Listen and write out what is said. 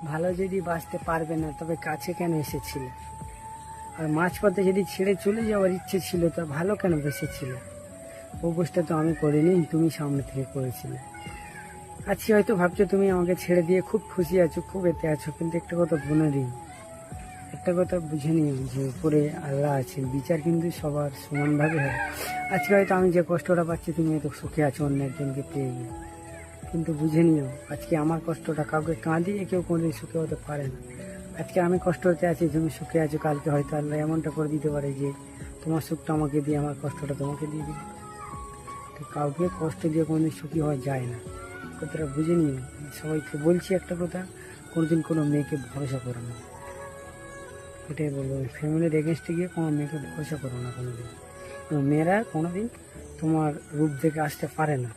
ভালো যদি বাঁচতে পারবে না তবে কাছে কেন এসেছিলে? আর মাঝপথে যদি ছেড়ে চলে যাওয়ার ইচ্ছে ছিল তা ভালো কেন বেসেছিলে? অবস্থা তো আমি করিনি, তুমি সামনে থেকে করেছিলে। আজকে হয়তো ভাবছো তুমি আমাকে ছেড়ে দিয়ে খুব খুশি আছো, খুব এতে আছো, কিন্তু একটা কথা বলে দিই, একটা কথা বুঝে নিও যে উপরে আল্লাহ আছেন, বিচার কিন্তু সবার সমানভাবে হয়। আজকে হয়তো আমি যে কষ্টটা পাচ্ছি তুমি হয়তো সুখে আছো অন্য একজনকে পেয়ে গিয়ে, কিন্তু বুঝে নিও আজকে আমার কষ্টটা কাউকে কাঁদিয়ে কেউ কোনোদিন সুখে হতে পারে না। আজকে আমি কষ্ট হতে আছি, তুমি সুখে আছো, কালকে হয়তো আল্লাহ এমনটা করে দিতে পারে যে তোমার সুখটা আমাকে দিয়ে আমার কষ্টটা তোমাকে দিয়ে দিবে। তো কাউকে কষ্ট দিয়ে কোনোদিন সুখী হওয়া যায় না, কথাটা বুঝে নিও। সবাইকে বলছি একটা কথা, কোনোদিন কোনো মেয়েকে ভরসা করো না, এটাই বলবো। ফ্যামিলির এগেনস্টে গিয়ে কোনো মেয়েকে ভরসা করো না কোনোদিন। মেয়েরা কোনোদিন তোমার রূপ দেখে আসতে পারে না।